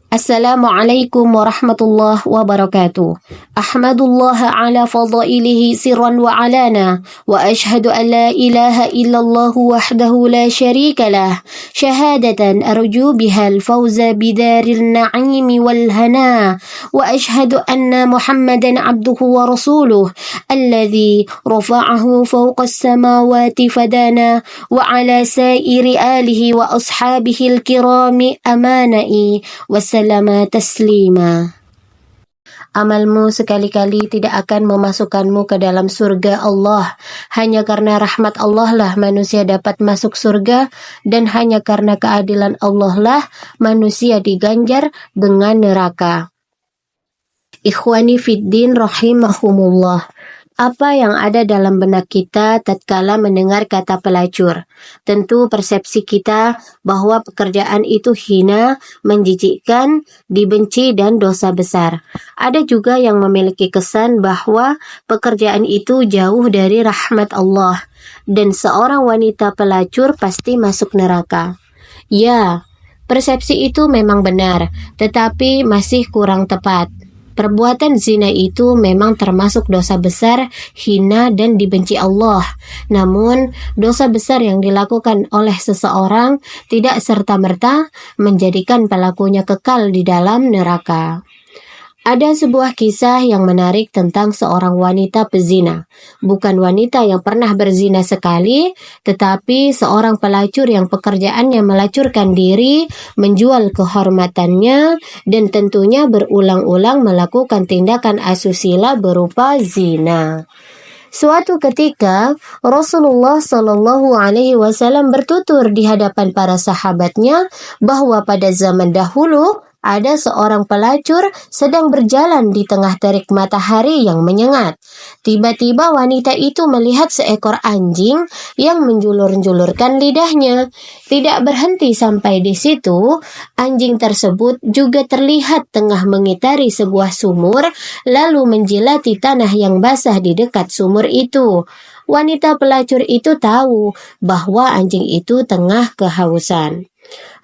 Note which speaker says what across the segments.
Speaker 1: Assalamualaikum warahmatullahi wabarakatuh. Ahmadullah ala fadailihi sirran wa alana wa ashhadu an la ilaha illallah wahdahu la syarika lah syahadatan arju bihal fawza bidaril na'imi wal hana wa ashhadu anna Muhammadan abduhu wa rasuluh alladhi rafa'ahu fawqa as-samawati fadana wa ala sairi alihi wa ashabihi al-kirami amanai Wassalama taslima. Amalmu sekali-kali tidak akan memasukkanmu ke dalam surga Allah. Hanya karena rahmat Allah lah manusia dapat masuk surga, dan hanya karena keadilan Allah lah manusia diganjar dengan neraka. Ikhwani fiddin rahimahumullah. Apa yang ada dalam benak kita tatkala mendengar kata pelacur? Tentu persepsi kita bahwa pekerjaan itu hina, menjijikkan, dibenci, dan dosa besar. Ada juga yang memiliki kesan bahwa pekerjaan itu jauh dari rahmat Allah, dan seorang wanita pelacur pasti masuk neraka. Ya, persepsi itu memang benar, tetapi masih kurang tepat. Perbuatan zina itu memang termasuk dosa besar, hina, dan dibenci Allah. Namun, dosa besar yang dilakukan oleh seseorang tidak serta-merta menjadikan pelakunya kekal di dalam neraka. Ada sebuah kisah yang menarik tentang seorang wanita pezina. Bukan wanita yang pernah berzina sekali, tetapi seorang pelacur yang pekerjaannya melacurkan diri, menjual kehormatannya, dan tentunya berulang-ulang melakukan tindakan asusila berupa zina. Suatu ketika Rasulullah Shallallahu Alaihi Wasallam bertutur di hadapan para sahabatnya bahwa pada zaman dahulu ada seorang pelacur sedang berjalan di tengah terik matahari yang menyengat. Tiba-tiba wanita itu melihat seekor anjing yang menjulur-julurkan lidahnya. Tidak berhenti sampai di situ, anjing tersebut juga terlihat tengah mengitari sebuah sumur, lalu menjilati tanah yang basah di dekat sumur itu. Wanita pelacur itu tahu bahwa anjing itu tengah kehausan.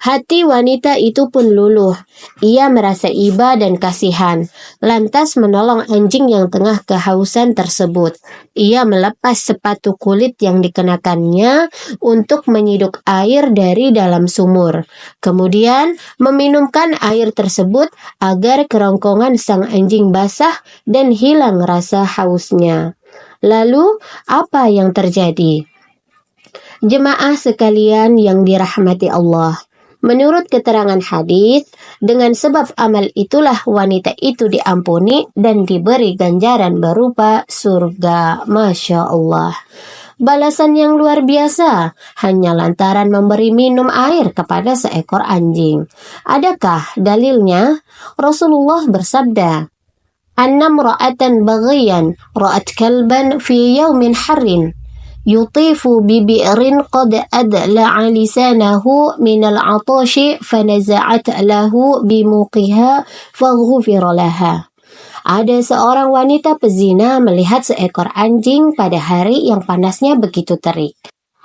Speaker 1: Hati wanita itu pun luluh. Ia merasa iba dan kasihan, lantas menolong anjing yang tengah kehausan tersebut. Ia melepas sepatu kulit yang dikenakannya untuk menyiduk air dari dalam sumur. Kemudian meminumkan air tersebut agar kerongkongan sang anjing basah dan hilang rasa hausnya. Lalu, apa yang terjadi? Jemaah sekalian yang dirahmati Allah, menurut keterangan hadis, dengan sebab amal itulah wanita itu diampuni dan diberi ganjaran berupa surga. Masya Allah. Balasan yang luar biasa hanya lantaran memberi minum air kepada seekor anjing. Adakah dalilnya? Rasulullah bersabda, "Annam ra'atan baghiyan ra'at kalban fi yawmin harrin yutifu bibi'rin qad adla'a lisanahu minal 'atashi fanaza'at lahu bimuqiha faghfira laha." Ada seorang wanita pezina melihat seekor anjing pada hari yang panasnya begitu terik.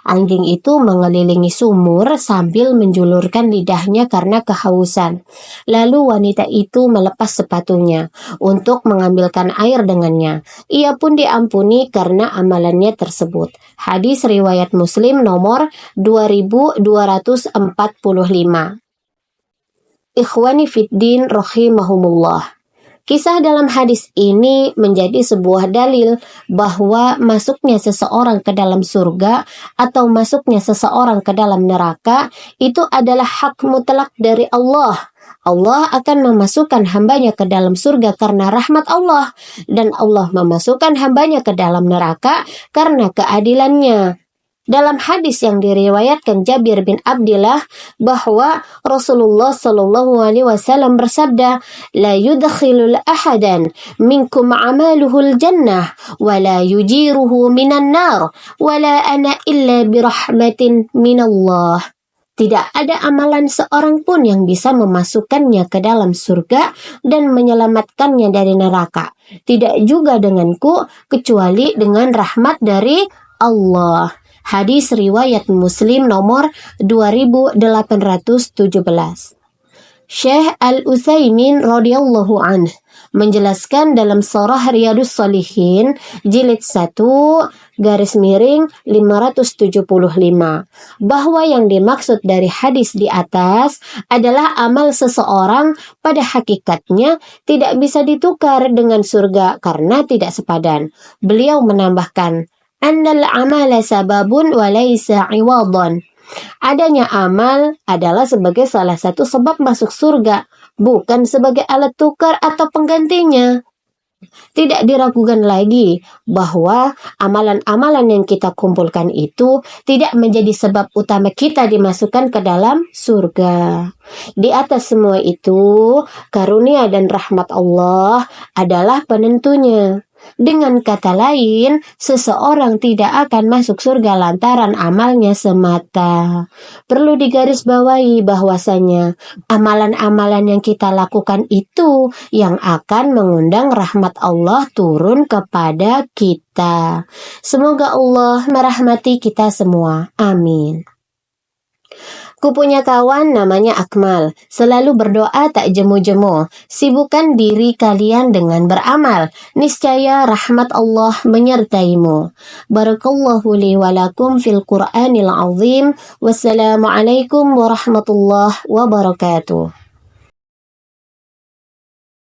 Speaker 1: Anjing itu mengelilingi sumur sambil menjulurkan lidahnya karena kehausan. Lalu wanita itu melepas sepatunya untuk mengambilkan air dengannya. Ia pun diampuni karena amalannya tersebut. Hadis riwayat Muslim nomor 2245. Ikhwani fiddin rahimahumullah. Kisah dalam hadis ini menjadi sebuah dalil bahwa masuknya seseorang ke dalam surga atau masuknya seseorang ke dalam neraka itu adalah hak mutlak dari Allah. Allah akan memasukkan hambanya ke dalam surga karena rahmat Allah, dan Allah memasukkan hambanya ke dalam neraka karena keadilannya. Dalam hadis yang diriwayatkan Jabir bin Abdillah bahwa Rasulullah Shallallahu Alaihi Wasallam bersabda, "La yudkhilul ahadan minkum amaluhul jannah, wa la yujiruhu minan nar, wa la ana illa birahmatin minallah." Tidak ada amalan seorang pun yang bisa memasukkannya ke dalam surga dan menyelamatkannya dari neraka. Tidak juga denganku, kecuali dengan rahmat dari Allah. Hadis riwayat Muslim nomor 2817. Syekh Al-Utsaimin radhiyallahu anhu menjelaskan dalam Sharah Riyadhus Shalihin jilid 1 garis miring 575 bahwa yang dimaksud dari hadis di atas adalah amal seseorang pada hakikatnya tidak bisa ditukar dengan surga karena tidak sepadan. Beliau menambahkan, "Annal amala sababun wa laisa iwadhan." Adanya amal adalah sebagai salah satu sebab masuk surga, bukan sebagai alat tukar atau penggantinya. Tidak diragukan lagi bahwa amalan-amalan yang kita kumpulkan itu tidak menjadi sebab utama kita dimasukkan ke dalam surga. Di atas semua itu, karunia dan rahmat Allah adalah penentunya. Dengan kata lain, seseorang tidak akan masuk surga lantaran amalnya semata. Perlu digarisbawahi bahwasanya amalan-amalan yang kita lakukan itu yang akan mengundang rahmat Allah turun kepada kita. Semoga Allah merahmati kita semua. Amin. Kupunya kawan namanya Akmal, selalu berdoa tak jemu-jemu. Sibukkan diri kalian dengan beramal, niscaya rahmat Allah menyertaimu. Barakallahu li wa lakum fil Qur'anil azim. Wassalamualaikum warahmatullahi wabarakatuh.